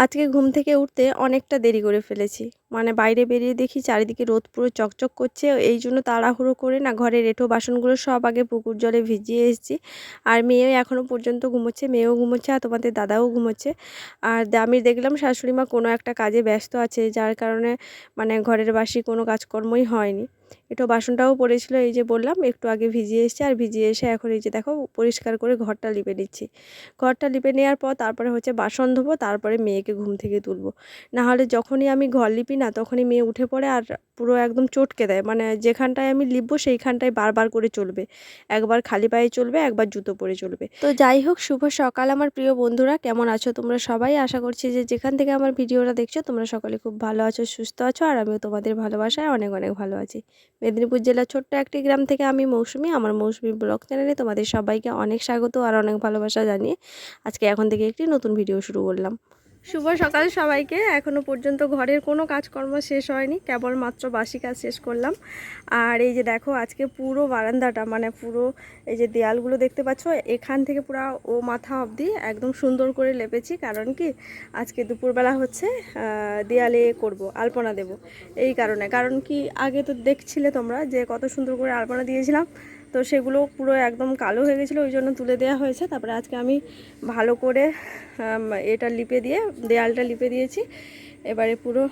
আজকে ঘুম থেকে উঠতে অনেকটা দেরি করে ফেলেছি। মানে বাইরে বেরিয়ে দেখি চারিদিকে রোদ পুরো চকচক করছে। এই জন্য তাড়াহুড়ো করে না ঘরের এঁঠো বাসনগুলো সব আগে পুকুর জলে ভিজিয়ে এসেছি। আর মেয়ে এখনও পর্যন্ত ঘুমোচ্ছে, মেয়েও ঘুমোচ্ছে আর তোমাদের দাদাও ঘুমোচ্ছে। আর আমি দেখলাম শাশুড়ি মা কোনো একটা কাজে ব্যস্ত আছে, যার কারণে মানে ঘরের বাসি কোনো কাজকর্মই হয়নি। এঁঠো বাসনটাও পড়েছিল, এই যে বললাম একটু আগে ভিজিয়ে এসেছি। আর ভিজিয়ে এসে এখন এই যে দেখো পরিষ্কার করে ঘরটা লিপে নিচ্ছি। ঘরটা লিপে নেওয়ার পর তারপরে হচ্ছে বাসন ধোবো, তারপরে মেয়েকে ঘুম থেকে তুলবো। নাহলে যখনই আমি ঘর লিপি না তখনই মেয়ে উঠে পড়ে আর পুরো একদম চটকে দেয়। মানে যেখানটায় আমি লিপবো সেইখানটায় বারবার করে চলবে। একবার খালি পায়ে চলবে, একবার জুতো পরে চলবে। তো যাই হোক, শুভ সকাল আমার প্রিয় বন্ধুরা, কেমন আছো তোমরা সবাই? আশা করছি যে যেখান থেকে আমার ভিডিওটা দেখছো তোমরা সকলে খুব ভালো আছো, সুস্থ আছো। আর আমিও তোমাদের ভালোবাসায় অনেক অনেক ভালো আছি। মেদিনীপুর জেলার ছোট্ট একটি গ্রাম থেকে আমি মৌসুমি, আমার মৌসুমি ব্লগ চ্যানেলে তোমাদের সবাইকে অনেক স্বাগত আর অনেক ভালোবাসা জানিয়ে আজকে এখন থেকে একটি নতুন ভিডিও শুরু করলাম। শুভ সকাল সবাইকে। এখনও পর্যন্ত ঘরের কোনো কাজকর্ম শেষ হয়নি, কেবলমাত্র বাসি কাজ শেষ করলাম। আর এই যে দেখো আজকে পুরো বারান্দাটা মানে পুরো এই যে দেয়ালগুলো দেখতে পাচ্ছ, এখান থেকে পুরো ও মাথা অবধি একদম সুন্দর করে লেপেছি। কারণ কি আজকে দুপুরবেলা হচ্ছে দেয়ালে করব, আলপনা দেব। এই কারণে, কারণ কি আগে তো দেখছিলে তোমরা যে কত সুন্দর করে আলপনা দিয়েছিলাম, তো সেগুলো পুরো একদম কালো হয়ে গেছিলো, ওই জন্য তুলে দেওয়া হয়েছে। তারপরে আজকে আমি ভালো করে এটা লিপে দিয়ে দেয়ালটা লিপে দিয়েছি। এবারে পুরো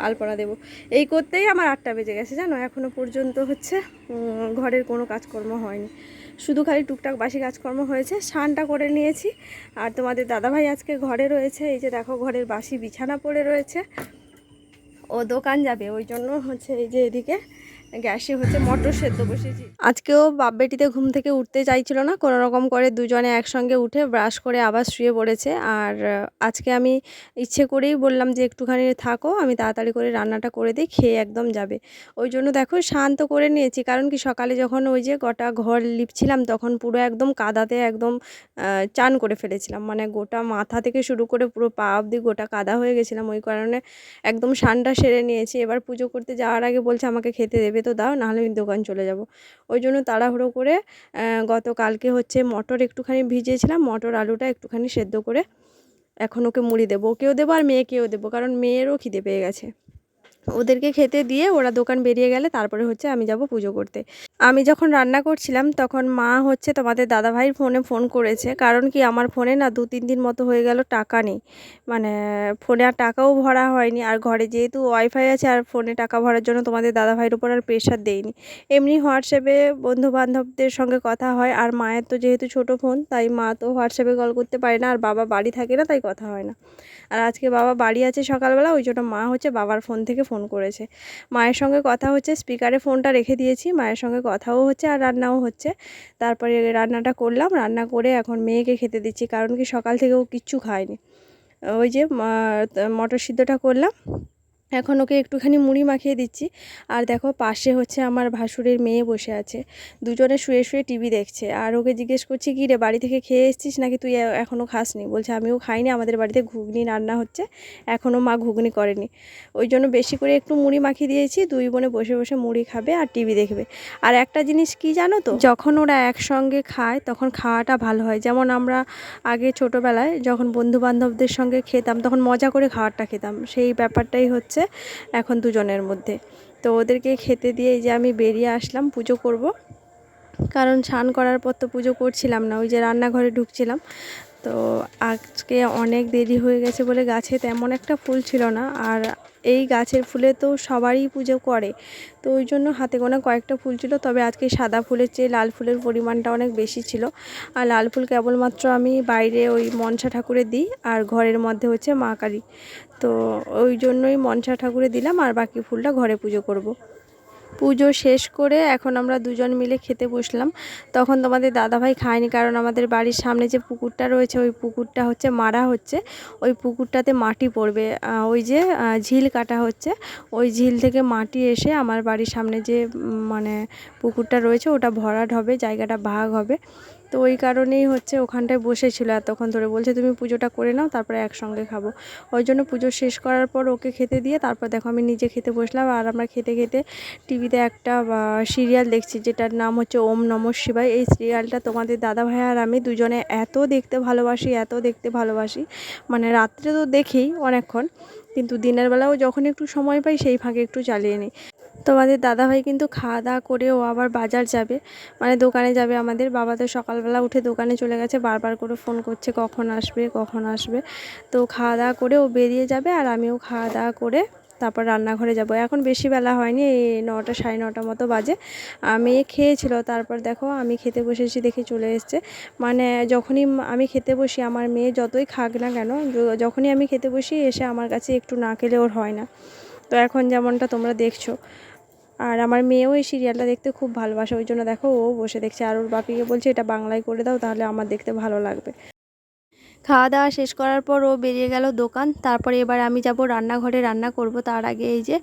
আলপনা দেব। এই করতেই আমার 8টা বেজে গেছে জানো। এখনও পর্যন্ত হচ্ছে ঘরের কোনো কাজকর্ম হয়নি, শুধু খালি টুকটাক বাসি কাজকর্ম হয়েছে। স্নানটা করে নিয়েছি। আর তোমাদের দাদাভাই আজকে ঘরে রয়েছে, এই যে দেখো ঘরের বাসি বিছানা পড়ে রয়েছে। ও দোকান যাবে, ওই জন্য হচ্ছে এই যে এদিকে গ্যাসে হচ্ছে মটর সেদ্ধ বসেছি। আজকেও বাপ বেটিতে ঘুম থেকে উঠতে চাইছিল না, কোনো রকম করে দুজনে একসঙ্গে উঠে ব্রাশ করে আবার শুয়ে পড়েছে। আর আজকে আমি ইচ্ছে করেই বললাম যে একটুখানি থাকো, আমি তাড়াতাড়ি করে রান্নাটা করে দিই, খেয়ে একদম যাবে। ওই জন্য দেখো শান্ত করে নিয়েছি। কারণ কি সকালে যখন ওই যে গোটা ঘর লিপছিলাম তখন পুরো একদম কাদাতে একদম চান করে ফেলেছিলাম। মানে গোটা মাথা থেকে শুরু করে পুরো পা অবধি গোটা কাদা হয়ে গেছিলাম। ওই কারণে একদম স্নানটা সেরে নিয়েছি। এবার পুজো করতে যাওয়ার আগে বলছে আমাকে খেতে দেবে তো দাও, নাহলে আমি দোকান চলে যাব। ওই জন্য তাড়াহুড়ো করে গতকালকে হচ্ছে মটর একটুখানি ভিজিয়েছিলাম, মটর আলুটা একটুখানি সেদ্ধ করে এখন ওকে মুড়ি দেবো, ওকেও দেবো আর মেয়েকেও দেবো, কারণ মেয়েরও খিদে পেয়ে গেছে। ওদেরকে খেতে দিয়ে ওরা দোকান বেরিয়ে গেলে তারপরে হচ্ছে আমি যাব পুজো করতে। আমি যখন রান্না করছিলাম তখন মা হচ্ছে তোমাদের দাদাভাইয়ের ফোনে ফোন করেছে। কারণ কি আমার ফোনে না 2-3 দিন মতো হয়ে গেল টাকা নেই, মানে ফোনে আর টাকাও ভরা হয়নি। আর ঘরে যেহেতু ওয়াইফাই আছে আর ফোনে টাকা ভরার জন্য তোমাদের দাদাভাইয়ের উপর আর প্রেশার দেইনি। এমনি হোয়াটসঅ্যাপে বন্ধুবান্ধবদের সঙ্গে কথা হয়। আর মায়ের তো যেহেতু ছোট ফোন, তাই মা তো হোয়াটসঅ্যাপে কল করতে পারে না, আর বাবা বাড়ি থাকে না, তাই কথা হয় না। আর আজকে বাবা বাড়ি আছে সকালবেলা, ওই জন্য মা হচ্ছে বাবার ফোন থেকে ফোন করেছে। মায়ের সঙ্গে কথা হচ্ছে, স্পিকারে ফোনটা রেখে দিয়েছি, মায়ের সঙ্গে কথাও হচ্ছে আর রান্নাও হচ্ছে। তারপরে রান্নাটা করলাম, রান্না করে এখন মেয়েকে খেতে দিচ্ছি। কারণ কি সকাল থেকেও কিচ্ছু খায়নি। ওই যে মটর সিদ্ধটা করলাম, এখন ওকে একটুখানি মুড়ি মাখিয়ে দিচ্ছি। আর দেখো পাশে হচ্ছে আমার ভাসুরের মেয়ে বসে আছে, দুজনে শুয়ে শুয়ে টিভি দেখছে। আর ওকে জিজ্ঞেস করছি কী রে, বাড়ি থেকে খেয়ে এসেছিস নাকি তুই এখনও খাসনি? বলছে আমিও খাইনি, আমাদের বাড়িতে ঘুগনি রান্না হচ্ছে, এখনও মা ঘুগনি করেনি। ওই জন্য বেশি করে একটু মুড়ি মাখিয়ে দিয়েছি, দুই বোনে বসে বসে মুড়ি খাবে আর টিভি দেখবে। আর একটা জিনিস কি জানো তো, যখন ওরা একসঙ্গে খায় তখন খাওয়াটা ভালো হয়। যেমন আমরা আগে ছোটোবেলায় যখন বন্ধুবান্ধবদের সঙ্গে খেতাম তখন মজা করে খাবারটা খেতাম, সেই ব্যাপারটাই হচ্ছে এখন দুজনের মধ্যে। তো ওদেরকে খেতে দিয়ে এই যে আমি বেরিয়ে আসলাম পুজো করব। কারণ স্নান করার পর তো পুজো করছিলাম না, ওই যে রান্নাঘরে ঢুকছিলাম। তো আজকে অনেক দেরি হয়ে গেছে বলে গাছে তেমন একটা ফুল ছিল না। আর এই গাছের ফুলে তো সবারই পুজো করে, তো ওই জন্য হাতে গোনা কয়েকটা ফুল ছিল। তবে আজকে সাদা ফুলের চেয়ে লাল ফুলের পরিমাণটা অনেক বেশি ছিল। আর লাল ফুল কেবলমাত্র আমি বাইরে ওই মনসা ঠাকুরে দিই, আর ঘরের মধ্যে হচ্ছে মা কালী। তো ওই জন্যই মনসা ঠাকুরে দিলাম, আর বাকি ফুলটা ঘরে পুজো করব। পুজো শেষ করে এখন আমরা দুজন মিলে খেতে বসলাম। তখন তোমাদের দাদাভাই খায়নি, কারণ আমাদের বাড়ির সামনে যে পুকুরটা রয়েছে ওই পুকুরটা হচ্ছে মারা হচ্ছে, ওই পুকুরটাতে মাটি পড়বে। ওই যে ঝিল কাটা হচ্ছে, ওই ঝিল থেকে মাটি এসে আমার বাড়ির সামনে যে মানে পুকুরটা রয়েছে ওটা ভরাট হবে, জায়গাটা ভাগ হবে। তো ওই কারণেই হচ্ছে ওখানটায় বসেছিল এতক্ষণ ধরে, বলছে তুমি পুজোটা করে নাও তারপরে একসঙ্গে খাবো। ওই জন্য পুজো শেষ করার পর ওকে খেতে দিয়ে তারপর দেখো আমি নিজে খেতে বসলাম। আর আমরা খেতে খেতে টিভিতে একটা সিরিয়াল দেখছি যেটার নাম হচ্ছে ওম নমঃ শিবায়। এই সিরিয়ালটা তোমাদের দাদাভাই আর আমি দুজনে এত দেখতে ভালোবাসি, মানে রাত্রে তো দেখি অনেকক্ষণ, কিন্তু দিনের বেলাও যখন একটু সময় পাই সেই ফাঁকে একটু চালিয়ে নিই। তোমাদের দাদাভাই কিন্তু খাওয়া দাওয়া করে ও আবার বাজার যাবে, মানে দোকানে যাবে। আমাদের বাবা তো সকালবেলা উঠে দোকানে চলে গেছে, বারবার করে ফোন করছে কখন আসবে। তো খাওয়া দাওয়া করে ও বেরিয়ে যাবে আর আমিও খাওয়া দাওয়া করে তারপর রান্নাঘরে যাব। এখন বেশি বেলা হয়নি, এই 9টা সাড়ে 9টা মতো বাজে। মেয়ে খেয়েছিল, তারপর দেখো আমি খেতে বসেছি দেখে চলে এসছে। মানে যখনই আমি খেতে বসি, আমার মেয়ে যতই খাক না কেন, যখনই আমি খেতে বসি এসে আমার কাছে একটু না খেলে ওর হয় না। তো এখন যেমনটা তোমরা দেখছো, আর আমার মেয়েও এই সিরিয়ালটা দেখতে খুব ভালোবাসে, ওই জন্য দেখো ও বসে দেখছে। আর ওর বাপিকে বলছে এটা বাংলায় করে দাও, তাহলে আমার দেখতে ভালো লাগবে। খাওয়া দাওয়া শেষ করার পর ও বেরিয়ে গেল দোকান। তারপরে এবার আমি যাব রান্নাঘরে, রান্না করব। তার আগে এই যে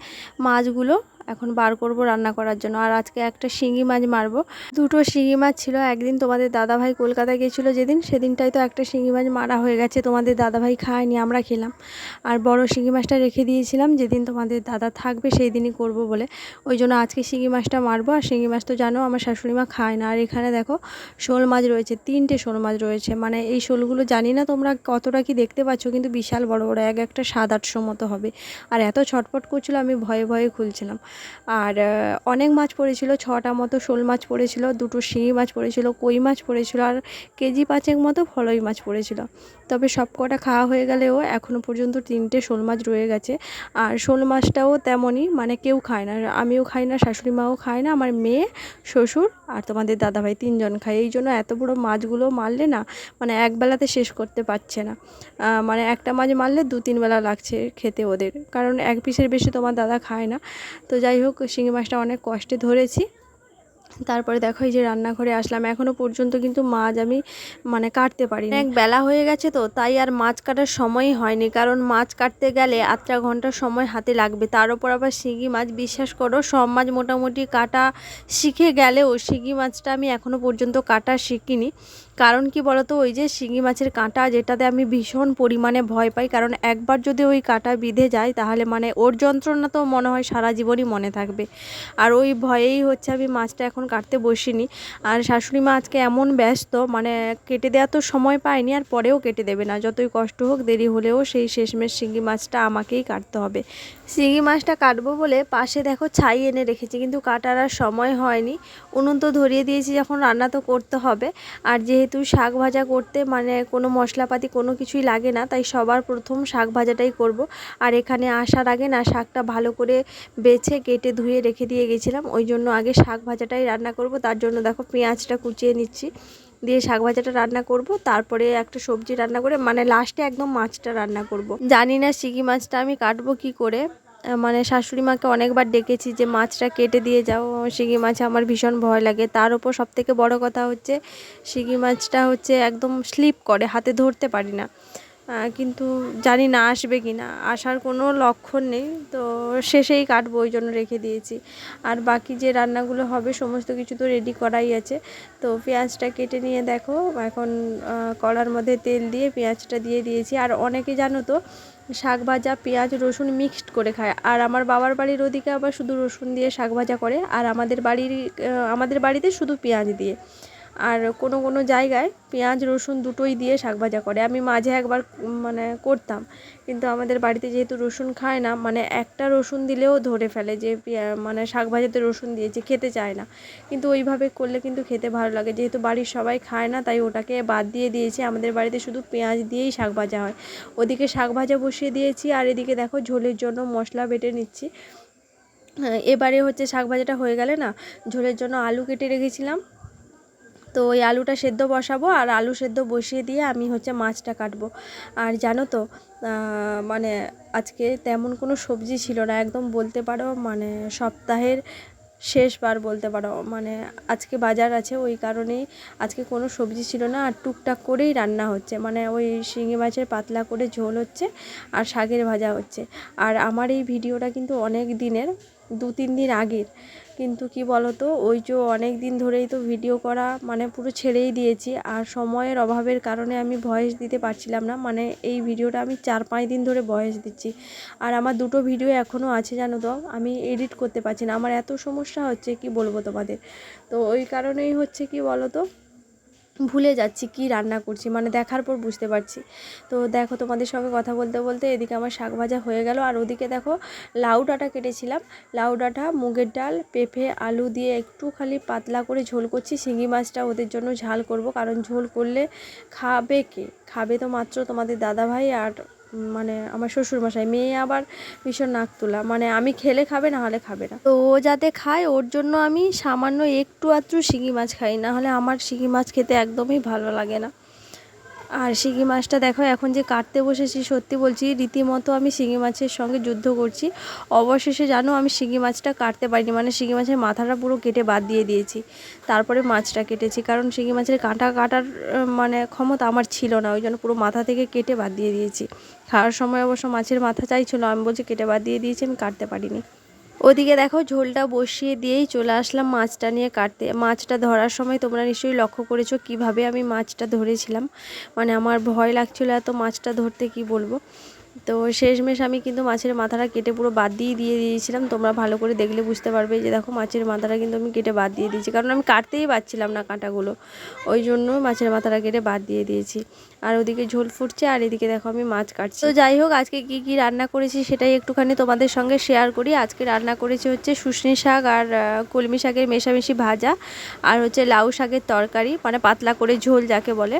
মাছগুলো এখন বার করব রান্না করার জন্য। আর আজকে একটা শিঙি মাছ মারবো। দুটো শিঙি মাছ ছিল। একদিন তোমাদের দাদাভাই কলকাতা গেছিলো যেদিন, সেদিনটাই তো একটা শিঙি মাছ মারা হয়ে গেছে, তোমাদের দাদাভাই খায়নি, আমরা খেলাম। আর বড় শিঙি মাছটা রেখে দিয়েছিলাম, যেদিন তোমাদের দাদা থাকবে সেই দিনই করব বলে। ওই জন্য আজকে শিঙি মাছটা মারবো। আর শিঙি মাছ তো জানো আমার শাশুড়ি মা খায় না। আর এখানে দেখো শোল মাছ রয়েছে, 3টে শোল মাছ রয়েছে। মানে এই শোলগুলো জানি না তোমরা কতটা কি দেখতে পাচ্ছ, কিন্তু বিশাল বড় বড়, একটা 700-800 মতো হবে। আর এত ছটফট করছিল, আমি ভয়ে ভয়ে খুলছিলাম। আর অনেক মাছ পড়েছিল, 6টা মতো শোল মাছ পড়েছিল, 2টো শিঙি মাছ পড়েছিল, কই মাছ পড়েছিল, আর কেজি 5 মতো ফলই মাছ পড়েছিল। তবে সব কটা খাওয়া হয়ে গেলেও এখনও পর্যন্ত 3টে শোল মাছ রয়ে গেছে। আর শোল মাছটাও তেমনই, মানে কেউ খায় না, আমিও খাই না, শাশুড়ি মাও খায় না, আমার মেয়ে, শ্বশুর আর তোমাদের দাদাভাই 3জন খায়। এই জন্য এত বড় মাছগুলো মারলে না, মানে একবেলাতে শেষ করতে পারছে না। মানে একটা মাছ মারলে 2-3 বেলা লাগছে খেতে ওদের, কারণ এক পিসের বেশি তোমার দাদা খায় না। তো যাই হোক, শিঙি মাছটা অনেক কষ্টে ধরেছি। তারপরে দেখো এই যে রান্নাঘরে আসলাম, এখনও পর্যন্ত কিন্তু মাছ আমি মানে কাটতে পারিনি। এক বেলা হয়ে গেছে তো, তাই আর মাছ কাটার সময়ই হয়নি, কারণ মাছ কাটতে গেলে 8টা ঘন্টা সময় হাতে লাগবে। তার উপর আবার শিঙি মাছ, বিশ্বাস করো সব মাছ মোটামুটি কাটা শিখে গেলেও শিঙি মাছটা আমি এখনও পর্যন্ত কাটা শিখিনি। কারণ কি বলতো, ওই যে শিঙি মাছের কাঁটা, যেটাতে আমি ভীষণ পরিমাণে ভয় পাই, কারণ একবার যদি ওই কাঁটা বিঁধে যায় তাহলে মানে ওর যন্ত্রণা তো মনে হয় সারা জীবনই মনে থাকবে। আর ওই ভয়েই হচ্ছে আমি মাছটা এখন কাটতে বসিনি। আর শাশুড়ি মা আজকে এমন ব্যস্ত, মানে কেটে দেওয়া তো সময় পায়নি, আর পরেও কেটে দেবে না, যতই কষ্ট হোক দেরি হলেও সেই শেষমেশ শিঙি মাছটা আমাকেই কাটতে হবে। শিঙি মাছটা কাটবো বলে পাশে দেখো ছাই এনে রেখেছি, কিন্তু কাটার আর সময় হয়নি। উনুন তো ধরিয়ে দিয়েছি, যখন রান্না তো করতে হবে। আর যেহেতু শাক ভাজা করতে মানে কোনো মশলাপাতি কোনো কিছুই লাগে না, তাই সবার প্রথম শাক ভাজাটাই করব। আর এখানে আসার আগে না শাকটা ভালো করে বেছে কেটে ধুয়ে রেখে দিয়ে গেছিলাম, ওই জন্য আগে শাক ভাজাটাই রান্না করব। তার জন্য দেখো পেঁয়াজটা কুচিয়ে নিচ্ছি, দিয়ে শাক ভাজাটা রান্না করব, তারপরে একটা সবজি রান্না করে মানে লাস্টে একদম মাছটা রান্না করব। জানি না শিঙি মাছটা আমি কাটবো কি করে, মানে শাশুড়ি মাকে অনেকবার ডেকেছি যে মাছটা কেটে দিয়ে যাও, শিঙি মাছ আমার ভীষণ ভয় লাগে। তার উপর সবথেকে বড় কথা হচ্ছে শিঙি মাছটা হচ্ছে একদম স্লিপ করে, হাতে ধরতে পারি না। কিন্তু জানি না আসবে কি না, আসার কোনো লক্ষণ নেই। তো শেষেই কাটবো, ওই জন্য রেখে দিয়েছি। আর বাকি যে রান্নাগুলো হবে সমস্ত কিছু তো রেডি করাই আছে। তো পেঁয়াজটা কেটে নিয়ে দেখো এখন কড়ার মধ্যে তেল দিয়ে পেঁয়াজটা দিয়ে দিয়েছি। আর অনেকে জানো তো শাক ভাজা পেঁয়াজ রসুন মিক্সড করে খায়, আর আমার বাবার বাড়ির ওদিকে আবার শুধু রসুন দিয়ে শাক ভাজা করে, আর আমাদের বাড়িতে শুধু পেঁয়াজ দিয়ে। আর কোনো কোনো জায়গায় পেঁয়াজ রসুন দুটোই দিয়ে শাক ভাজা করে। আমি মাঝে একবার মানে করতাম, কিন্তু আমাদের বাড়িতে যেহেতু রসুন খায় না, মানে একটা রসুন দিলেও ধরে ফেলে যে মানে শাক ভাজাতে রসুন দিয়েছে, খেতে চায় না। কিন্তু ওইভাবে করলে কিন্তু খেতে ভালো লাগে, যেহেতু বাড়ির সবাই খায় না তাই ওটাকে বাদ দিয়ে দিয়েছি। আমাদের বাড়িতে শুধু পেঁয়াজ দিয়েই শাক ভাজা হয়। ওদিকে শাক ভাজা বসিয়ে দিয়েছি, আর এদিকে দেখো ঝোলের জন্য মশলা বেটে নিচ্ছি। এবারে হচ্ছে শাক ভাজাটা হয়ে গেলে না, ঝোলের জন্য আলু কেটে রেখেছিলাম, তো ওই আলুটা সেদ্ধ বসাবো। আর আলু সেদ্ধ বসিয়ে দিয়ে আমি হচ্ছে মাছটা কাটবো। আর জানো তো মানে আজকে তেমন কোনো সবজি ছিল না, একদম বলতে পারো মানে সপ্তাহের শেষবার বলতে পারো, মানে আজকে বাজার আছে ওই কারণেই আজকে কোনো সবজি ছিল না। আর টুকটাক করেই রান্না হচ্ছে, মানে ওই শিঙি মাছের পাতলা করে ঝোল হচ্ছে আর শাকের ভাজা হচ্ছে। আর আমার এই ভিডিওটা কিন্তু অনেক দিনের, 2-3 দিন আগের। কিন্তু কি বলো তো, ওই যে অনেক দিন ধরেই তো ভিডিও করা মানে পুরো ছেড়েই দিয়েছি, আর সময়ের অভাবের কারণে আমি ভয়েস দিতে পারছিলাম না। মানে এই ভিডিওটা আমি 4-5 দিন ধরে ভয়েস দিচ্ছি, আর আমার 2টো ভিডিও এখনও আছে জানো তো, আমি এডিট করতে পারছি না। আমার এত সমস্যা হচ্ছে কি বলবো তোমাদের। তো ওই কারণেই হচ্ছে কি বলো তো, ভুলে যাচ্ছি কি রান্না করছি, মানে দেখার পর বুঝতে পারছি। তো দেখো, তোমাদের সঙ্গে কথা বলতে বলতে এদিকে আমার শাক ভাজা হয়ে গেল, আর ওদিকে দেখো লাউ ডাঁটা কেটেছিলাম। লাউ ডাঁটা, মুগের ডাল, পেঁপে, আলু দিয়ে একটু খালি পাতলা করে ঝোল করছি। শিঙি মাছটা ওদের জন্য ঝাল করব, কারণ ঝোল করলে খাবে কে? খাবে তো মাত্র তোমাদের দাদাভাই আর মানে আমার শ্বশুরমশাই। মেয়ে আবার ভীষণ নাক তোলা, মানে আমি খেলে খাবে, না হলে খাবে না। তো ও যাতে খায় ওর জন্য আমি সামান্য একটু আধটু শিঙি মাছ খাই, না হলে আমার শিঙি মাছ খেতে একদমই ভালো লাগে না। আর শিঙি মাছটা দেখো এখন যে কাটতে বসেছি, সত্যি বলছি রীতিমতো আমি শিঙি মাছের সঙ্গে যুদ্ধ করছি। অবশেষে জানো আমি শিঙি মাছটা কাটতে পারিনি, মানে শিঙি মাছের মাথাটা পুরো কেটে বাদ দিয়ে দিয়েছি, তারপরে মাছটা কেটেছি। কারণ শিঙি মাছের কাঁটা কাটার মানে ক্ষমতা আমার ছিল না, ওই জন্য পুরো মাথা থেকে কেটে বাদ দিয়ে দিয়েছি। খাওয়ার সময় অবশ্য মাছের মাথা চাইছিল, আমি বলছি কেটে বাদ দিয়ে দিয়েছি, আমি কাটতে পারিনি। ওদিকে দেখো ঝোলটা বসিয়ে দিয়েই চলে আসলাম মাছটা নিয়ে কাটতে। মাছটা ধরার সময় তোমরা নিশ্চয়ই লক্ষ্য করেছো কিভাবে আমি মাছটা ধরেছিলাম, মানে আমার ভয় লাগছিলো এত মাছটা ধরতে, কি বলবো। তো শেষমেশ আমি কিন্তু মাছের মাথাটা কেটে পুরো বাদ দিয়ে দিয়েছিলাম। তোমরা ভালো করে দেখলে বুঝতে পারবে যে দেখো মাছের মাথাটা কিন্তু আমি কেটে বাদ দিয়ে দিয়েছি, কারণ আমি কাটতেই পারছিলাম না কাঁটাগুলো, ওই জন্য মাছের মাথাটা কেটে বাদ দিয়ে দিয়েছি। আর ওদিকে ঝোল ফুটছে, আর এদিকে দেখো আমি মাছ কাটছি। তো যাই হোক, আজকে কি কি রান্না করেছি সেটাই একটুখানি তোমাদের সঙ্গে শেয়ার করি। আজকে রান্না করেছি হচ্ছে শুশনি শাক আর কলমি শাকের মেশামেশি ভাজা, আর হচ্ছে লাউ শাকের তরকারি, মানে পাতলা করে ঝোল যাকে বলে,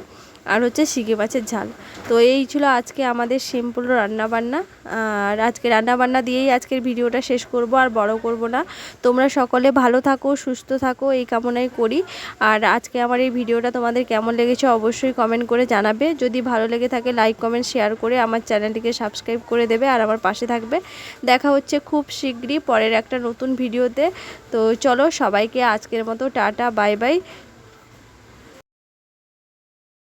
আর হচ্ছে শিঙি মাছের ঝাল। তো এই ছিল আজকে আমাদের সিম্পল রান্নাবান্না। আর আজকে রান্নাবান্না দিয়েই আজকের ভিডিওটা শেষ করব, আর বড় করব না। তোমরা সকলে ভালো থাকো, সুস্থ থাকো, এই কামনাই করি। আর আজকে আমার এই ভিডিওটা তোমাদের কেমন লেগেছে অবশ্যই কমেন্ট করে জানাবে। যদি ভালো লেগে থাকে লাইক কমেন্ট শেয়ার করে আমার চ্যানেলটিকে সাবস্ক্রাইব করে দেবে, আর আমার পাশে থাকবে। দেখা হচ্ছে খুব শীঘ্রই পরের একটা নতুন ভিডিওতে। তো চলো সবাইকে আজকের মতো টাটা, বাই বাই।